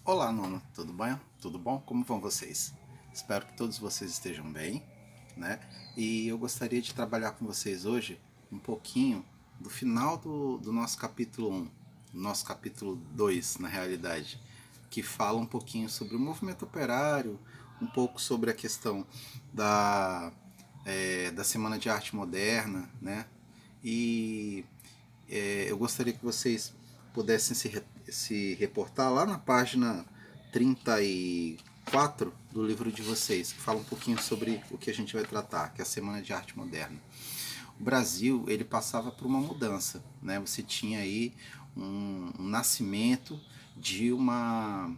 Olá, Nono, tudo bem? Tudo bom? Como vão vocês? Espero que todos vocês estejam bem, né? E eu gostaria de trabalhar com vocês hoje um pouquinho do final do nosso capítulo 1, do nosso capítulo 2, na realidade, que fala um pouquinho sobre o movimento operário, um pouco sobre a questão da, da Semana de Arte Moderna, né? E eu gostaria que vocês pudessem se reportar lá na página 34 do livro de vocês, que fala um pouquinho sobre o que a gente vai tratar, que é a Semana de Arte Moderna. O Brasil, ele passava por uma mudança, né? Você tinha aí um nascimento de uma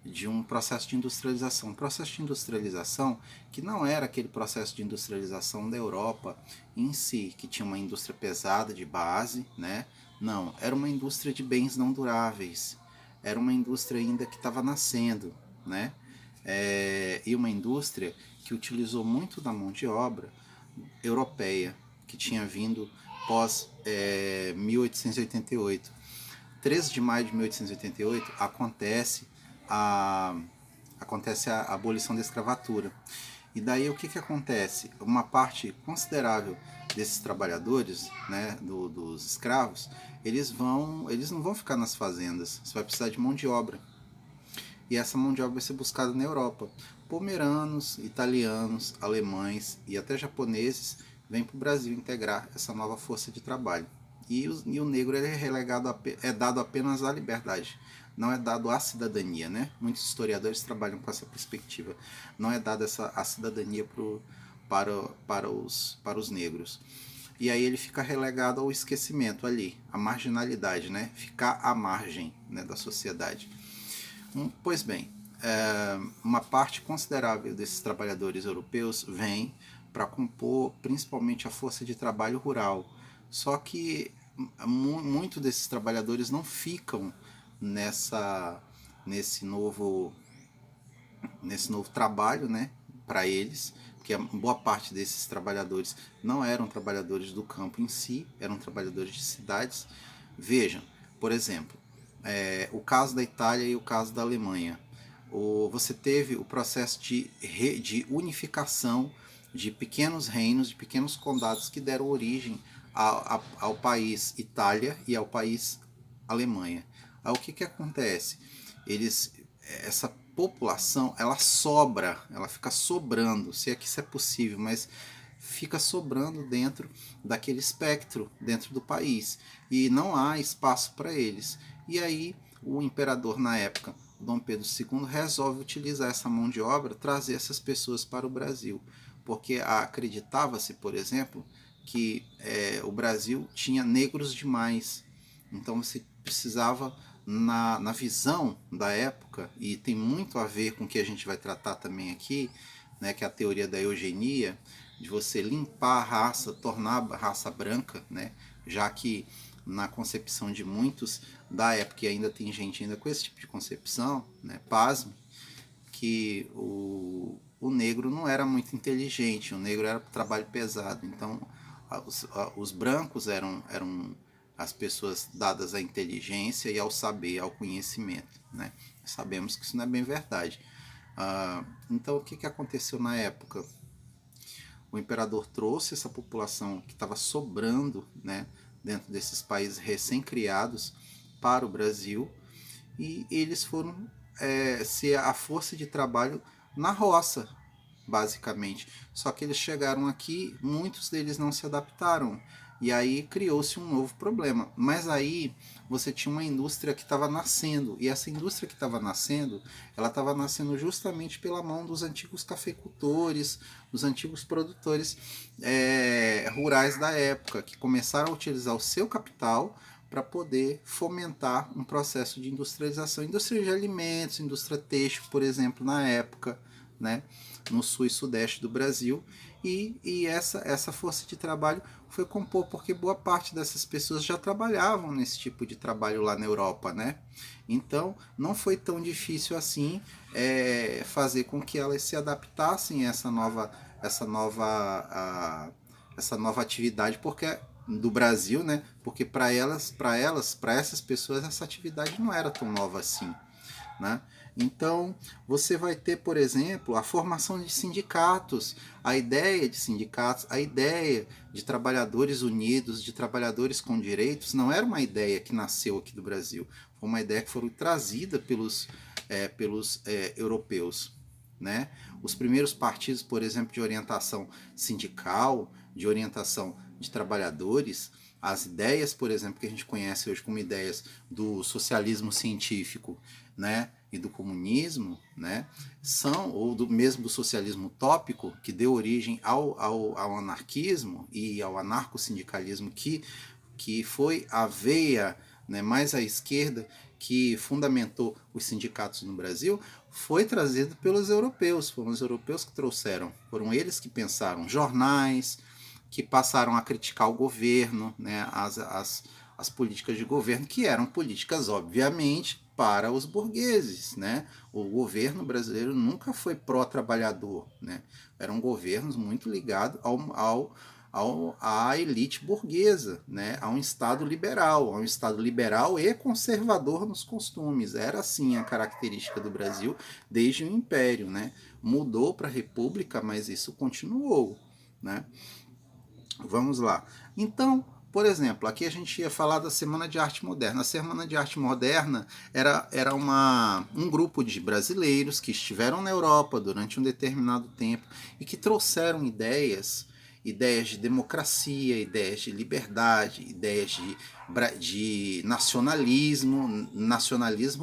de um processo de industrialização. Um processo de industrialização que não era aquele processo de industrialização da Europa em si, que tinha uma indústria pesada de base, né? Não, era uma indústria de bens não duráveis. Era uma indústria ainda que estava nascendo, né? E uma indústria que utilizou muito da mão de obra europeia, que tinha vindo pós 1888. 13 de maio de 1888 a, acontece a abolição da escravatura. E daí o que, que acontece? Uma parte considerável desses trabalhadores, né, dos escravos, eles não vão ficar nas fazendas. Você vai precisar de mão de obra. E essa mão de obra vai ser buscada na Europa. Pomeranos, italianos, alemães e até japoneses vêm para o Brasil integrar essa nova força de trabalho. E o negro é relegado é dado apenas à liberdade, não é dado à cidadania, né? Muitos historiadores trabalham com essa perspectiva. Não é dada a cidadania para os negros. E aí ele fica relegado ao esquecimento ali, à marginalidade, né? Ficar à margem, né, da sociedade. Pois bem, uma parte considerável desses trabalhadores europeus vem para compor principalmente a força de trabalho rural. Só que muito desses trabalhadores não ficam nessa nesse novo trabalho, né, para eles, porque a boa parte desses trabalhadores não eram trabalhadores do campo em si, eram trabalhadores de cidades. Vejam, por exemplo, o caso da Itália e o caso da Alemanha. Você teve o processo de unificação de pequenos reinos, de pequenos condados que deram origem ao país Itália e ao país Alemanha. Aí o que, que acontece? Essa população, ela sobra, ela fica sobrando, se é que isso é possível, mas fica sobrando dentro daquele espectro, dentro do país, e não há espaço para eles. E aí o imperador na época, Dom Pedro II, resolve utilizar essa mão de obra, trazer essas pessoas para o Brasil, porque acreditava-se, por exemplo, que o Brasil tinha negros demais, então você precisava, na visão da época, e tem muito a ver com o que a gente vai tratar também aqui, né, que é a teoria da eugenia, de você limpar a raça, tornar a raça branca, né, já que na concepção de muitos da época, e ainda tem gente ainda com esse tipo de concepção, né, pasme, que o negro não era muito inteligente, o negro era trabalho pesado, então os brancos eram as pessoas dadas à inteligência e ao saber, ao conhecimento, né? Sabemos que isso não é bem verdade. Então, o que, que aconteceu na época? O imperador trouxe essa população que estava sobrando, né, dentro desses países recém-criados para o Brasil, e eles foram ser a força de trabalho na roça, basicamente. Só que eles chegaram aqui, muitos deles não se adaptaram. E aí criou-se um novo problema. Mas aí você tinha uma indústria que estava nascendo. E essa indústria que estava nascendo, ela estava nascendo justamente pela mão dos antigos cafeicultores, dos antigos produtores rurais da época, que começaram a utilizar o seu capital para poder fomentar um processo de industrialização. Indústria de alimentos, indústria têxtil, por exemplo, na época, né, no sul e sudeste do Brasil, e essa força de trabalho foi compor porque boa parte dessas pessoas já trabalhavam nesse tipo de trabalho lá na Europa, né? Então não foi tão difícil assim fazer com que elas se adaptassem a essa nova atividade, porque do Brasil, né? Porque para essas pessoas essa atividade não era tão nova assim, né? Então, você vai ter, por exemplo, a formação de sindicatos, a ideia de sindicatos, a ideia de trabalhadores unidos, de trabalhadores com direitos, não era uma ideia que nasceu aqui do Brasil, foi uma ideia que foi trazida pelos europeus, né? Os primeiros partidos, por exemplo, de orientação sindical, de orientação de trabalhadores, as ideias, por exemplo, que a gente conhece hoje como ideias do socialismo científico, né, e do comunismo, né, são, ou do mesmo do socialismo utópico, que deu origem ao anarquismo e ao anarcossindicalismo, que foi a veia, né, mais à esquerda, que fundamentou os sindicatos no Brasil, foi trazido pelos europeus. Foram os europeus que trouxeram, foram eles que pensaram jornais, que passaram a criticar o governo, né, as políticas de governo, que eram políticas, obviamente, para os burgueses. Né? O governo brasileiro nunca foi pró-trabalhador. Né? Eram governos muito ligados à elite burguesa, né? A um Estado liberal e conservador nos costumes. Era assim a característica do Brasil desde o Império. Né? Mudou para a República, mas isso continuou. Né? Vamos lá. Então, por exemplo, aqui a gente ia falar da Semana de Arte Moderna. A Semana de Arte Moderna era um grupo de brasileiros que estiveram na Europa durante um determinado tempo e que trouxeram ideias de democracia, ideias de liberdade, ideias de nacionalismo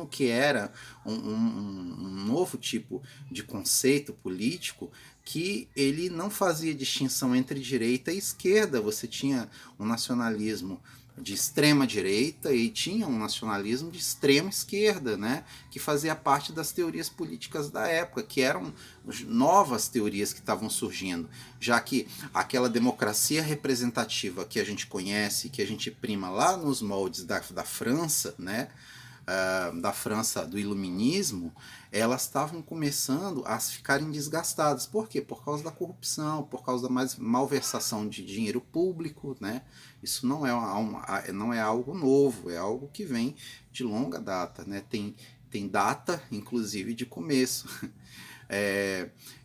que era um novo tipo de conceito político, que ele não fazia distinção entre direita e esquerda. Você tinha um nacionalismo de extrema direita e tinha um nacionalismo de extrema esquerda, né, que fazia parte das teorias políticas da época, que eram novas teorias que estavam surgindo, já que aquela democracia representativa que a gente conhece, que a gente prima lá nos moldes da França, né, da França do Iluminismo, elas estavam começando a ficarem desgastadas. Por quê? Por causa da corrupção, por causa da malversação de dinheiro público. Né? Isso não é algo novo, é algo que vem de longa data. Né? Tem data, inclusive, de começo.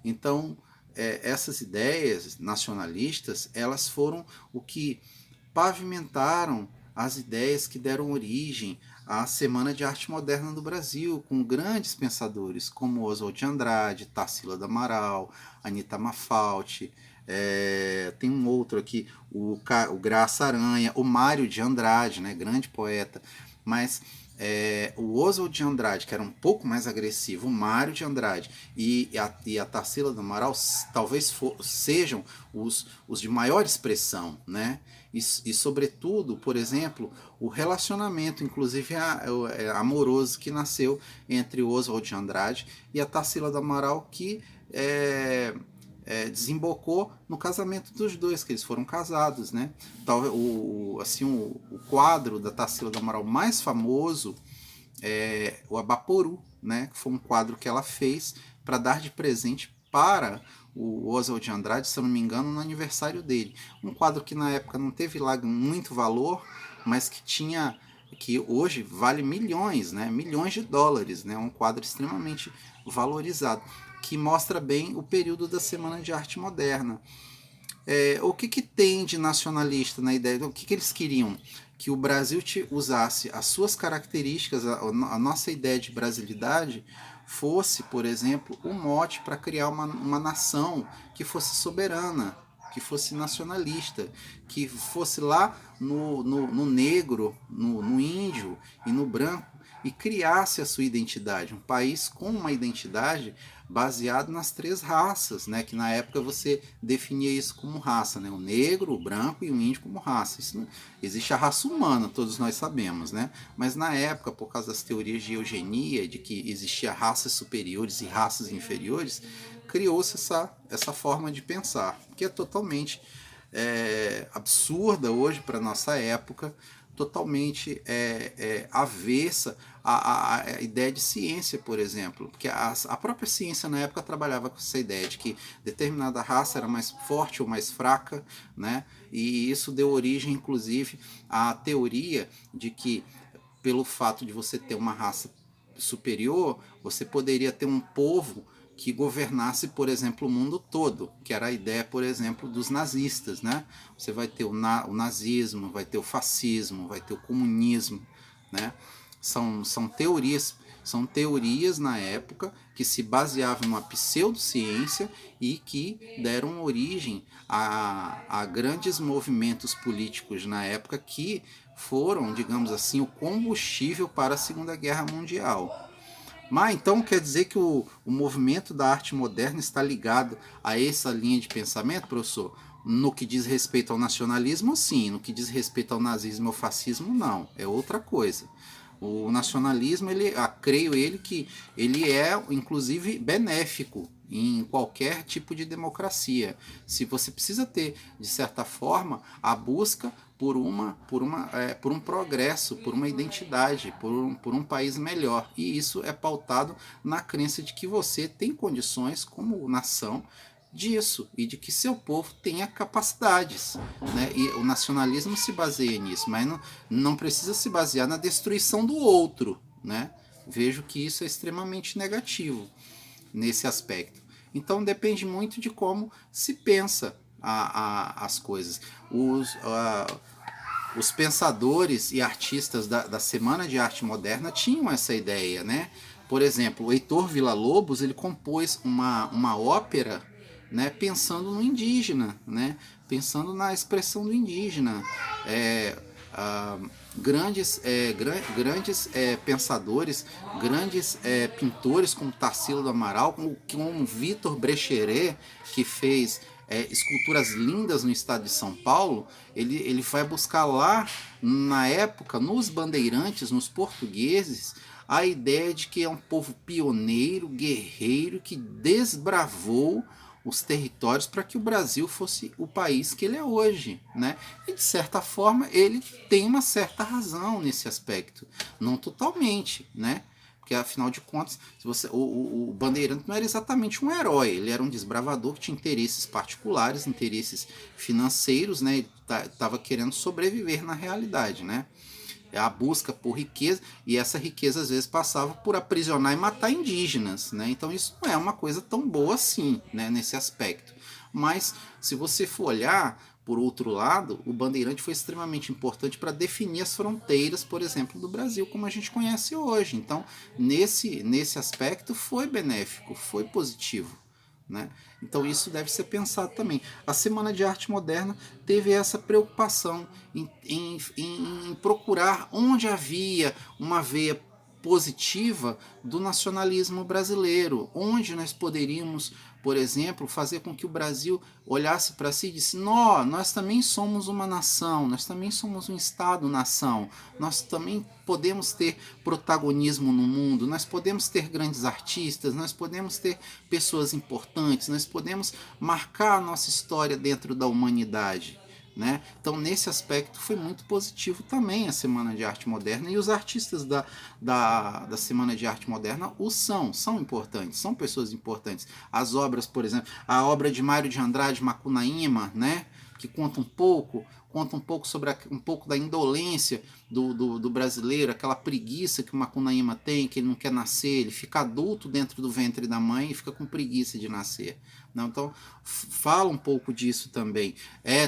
Então, essas ideias nacionalistas, elas foram o que pavimentaram as ideias que deram origem à Semana de Arte Moderna do Brasil, com grandes pensadores como Oswald de Andrade, Tarsila do Amaral, Anita Malfatti, tem um outro aqui, o Graça Aranha, o Mário de Andrade, né, grande poeta, mas o Oswald de Andrade, que era um pouco mais agressivo, o Mário de Andrade e a Tarsila do Amaral talvez sejam os de maior expressão, né? E sobretudo, por exemplo, o relacionamento, inclusive amoroso, que nasceu entre o Oswald de Andrade e a Tarsila do Amaral, que desembocou no casamento dos dois, que eles foram casados. Né? Talvez o quadro da Tarsila do Amaral mais famoso é o Abaporu, né? Que foi um quadro que ela fez para dar de presente para o Oswald de Andrade, se eu não me engano, no aniversário dele. Um quadro que na época não teve lá muito valor, mas que hoje vale milhões, né? Milhões de dólares, né? Um quadro extremamente valorizado, que mostra bem o período da Semana de Arte Moderna. O que tem de nacionalista na ideia? O que eles queriam? Que o Brasil usasse as suas características, a nossa ideia de brasilidade, fosse, por exemplo, um mote para criar uma nação que fosse soberana, que fosse nacionalista, que fosse lá no negro, no índio e no branco, e criasse a sua identidade, um país com uma identidade baseado nas três raças, né? Que na época você definia isso como raça, né? O negro, o branco e o índio como raça. Isso não... Existe a raça humana, todos nós sabemos, né? Mas na época, por causa das teorias de eugenia, de que existia raças superiores e raças inferiores, criou-se essa forma de pensar, que é totalmente absurda hoje para a nossa época, totalmente avessa a ideia de ciência, por exemplo, porque a própria ciência na época trabalhava com essa ideia de que determinada raça era mais forte ou mais fraca, né? E isso deu origem, inclusive, à teoria de que, pelo fato de você ter uma raça superior, você poderia ter um povo que governasse, por exemplo, o mundo todo, que era a ideia, por exemplo, dos nazistas, né? Você vai ter o nazismo, vai ter o fascismo, vai ter o comunismo, né? São teorias na época que se baseavam numa pseudociência e que deram origem a grandes movimentos políticos na época que foram, digamos assim, o combustível para a Segunda Guerra Mundial. Mas então quer dizer que o movimento da arte moderna está ligado a essa linha de pensamento, professor? No que diz respeito ao nacionalismo, sim. No que diz respeito ao nazismo ou fascismo, não. É outra coisa. O nacionalismo, creio que ele é, inclusive, benéfico em qualquer tipo de democracia. Se você precisa ter, de certa forma, a busca por um progresso, por uma identidade, por um país melhor. E isso é pautado na crença de que você tem condições, como nação, disso e de que seu povo tenha capacidades, né? E o nacionalismo se baseia nisso, mas não precisa se basear na destruição do outro, né? Vejo que isso é extremamente negativo nesse aspecto. Então depende muito de como se pensa as coisas. Os pensadores e artistas da Semana de Arte Moderna tinham essa ideia, né? Por exemplo, o Heitor Villa-Lobos, ele compôs uma ópera, né, pensando no indígena, né, pensando na expressão do indígena. Grandes pensadores, grandes pintores como Tarsila do Amaral, como Vitor Brecheret, que fez esculturas lindas no estado de São Paulo, ele vai buscar lá, na época, nos bandeirantes, nos portugueses, a ideia de que é um povo pioneiro, guerreiro, que desbravou os territórios para que o Brasil fosse o país que ele é hoje, né? E de certa forma ele tem uma certa razão nesse aspecto, não totalmente, né? Porque afinal de contas, o Bandeirante não era exatamente um herói, ele era um desbravador que tinha interesses particulares, interesses financeiros, né? Ele estava querendo sobreviver na realidade, né? A busca por riqueza, e essa riqueza às vezes passava por aprisionar e matar indígenas, né? Então isso não é uma coisa tão boa assim, né, nesse aspecto. Mas se você for olhar por outro lado, o Bandeirante foi extremamente importante para definir as fronteiras, por exemplo, do Brasil como a gente conhece hoje. Então nesse aspecto foi benéfico, foi positivo, né? Então isso deve ser pensado também. A Semana de Arte Moderna teve essa preocupação em procurar onde havia uma veia positiva do nacionalismo brasileiro, onde nós poderíamos, por exemplo, fazer com que o Brasil olhasse para si e disse: nós também somos uma nação, nós também somos um Estado-nação, nós também podemos ter protagonismo no mundo, nós podemos ter grandes artistas, nós podemos ter pessoas importantes, nós podemos marcar a nossa história dentro da humanidade, né? Então nesse aspecto foi muito positivo também a Semana de Arte Moderna, e os artistas da Semana de Arte Moderna são importantes, são pessoas importantes. As obras, por exemplo, a obra de Mário de Andrade, Macunaíma, né, que conta um pouco sobre um pouco da indolência do brasileiro, aquela preguiça que o Macunaíma tem, que ele não quer nascer, ele fica adulto dentro do ventre da mãe e fica com preguiça de nascer. Não, então fala um pouco disso também.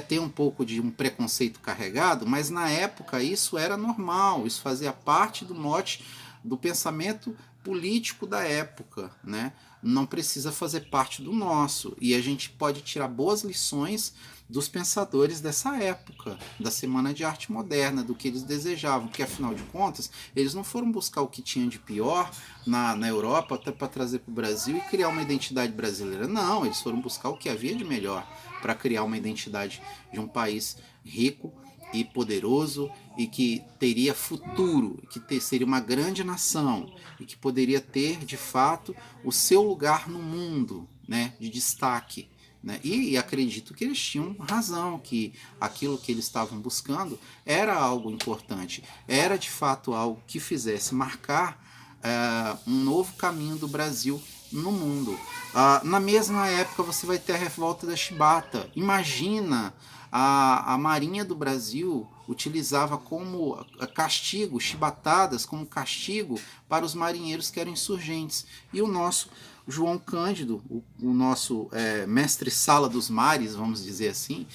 Tem um pouco de um preconceito carregado, mas na época isso era normal, isso fazia parte do mote do pensamento político da época, né? Não precisa fazer parte do nosso, e a gente pode tirar boas lições dos pensadores dessa época, da Semana de Arte Moderna, do que eles desejavam, porque afinal de contas, eles não foram buscar o que tinha de pior na Europa até para trazer para o Brasil e criar uma identidade brasileira. Não, eles foram buscar o que havia de melhor para criar uma identidade de um país rico e poderoso, e que teria futuro, que seria uma grande nação e que poderia ter de fato o seu lugar no mundo, né, de destaque, né? E acredito que eles tinham razão, que aquilo que eles estavam buscando era algo importante, era de fato algo que fizesse marcar um novo caminho do Brasil no mundo. Na mesma época você vai ter a revolta da Chibata. Imagina a Marinha do Brasil utilizava como castigo, chibatadas como castigo para os marinheiros que eram insurgentes. E o nosso João Cândido, o nosso mestre-sala dos mares, vamos dizer assim,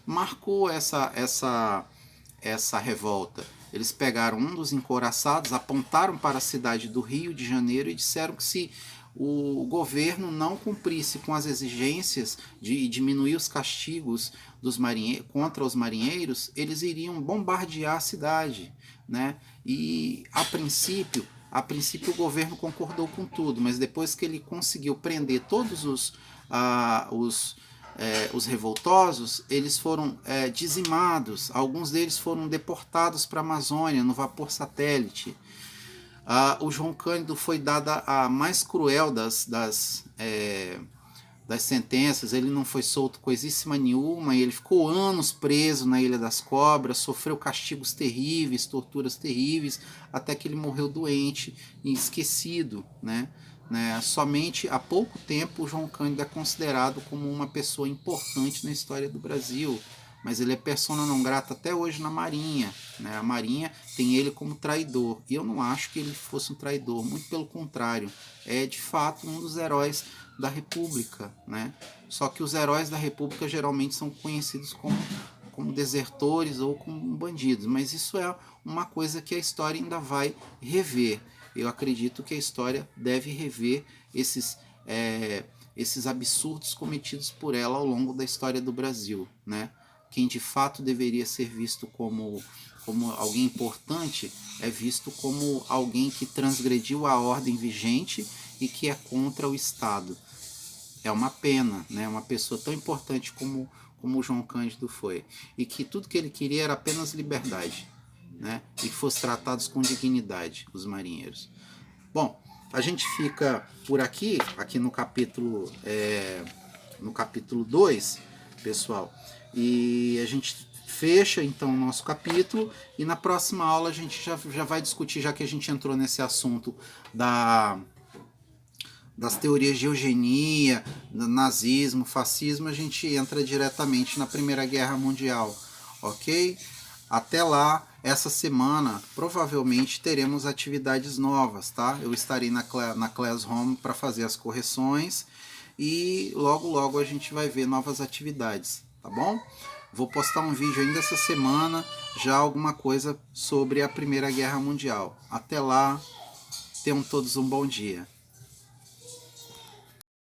marcou essa revolta. Eles pegaram um dos encouraçados, apontaram para a cidade do Rio de Janeiro e disseram que se o governo não cumprisse com as exigências de diminuir os castigos contra os marinheiros, eles iriam bombardear a cidade, né? E a princípio o governo concordou com tudo, mas depois que ele conseguiu prender todos os revoltosos, eles foram dizimados, alguns deles foram deportados para a Amazônia no vapor satélite. O João Cândido foi dada a mais cruel das sentenças. Ele não foi solto coisíssima nenhuma, e ele ficou anos preso na Ilha das Cobras, sofreu castigos terríveis, torturas terríveis, até que ele morreu doente e esquecido, né? Somente há pouco tempo o João Cândido é considerado como uma pessoa importante na história do Brasil, mas ele é persona não grata até hoje na Marinha, né? A Marinha tem ele como traidor, e eu não acho que ele fosse um traidor, muito pelo contrário, é de fato um dos heróis da República, né? Só que os heróis da República geralmente são conhecidos como desertores ou como bandidos, mas isso é uma coisa que a história ainda vai rever. Eu acredito que a história deve rever esses absurdos cometidos por ela ao longo da história do Brasil, né? Quem de fato deveria ser visto como alguém importante é visto como alguém que transgrediu a ordem vigente e que é contra o Estado. É uma pena, né? Uma pessoa tão importante como o João Cândido foi, e que tudo que ele queria era apenas liberdade, né? E que fossem tratados com dignidade os marinheiros. Bom, a gente fica por aqui no capítulo 2, pessoal, e a gente fecha então o nosso capítulo, e na próxima aula a gente já vai discutir, já que a gente entrou nesse assunto das teorias de eugenia, nazismo, fascismo, a gente entra diretamente na Primeira Guerra Mundial, ok? Até lá, essa semana, provavelmente teremos atividades novas, tá? Eu estarei na Classroom para fazer as correções, e logo a gente vai ver novas atividades, tá bom? Vou postar um vídeo ainda essa semana, já alguma coisa sobre a Primeira Guerra Mundial. Até lá, tenham todos um bom dia.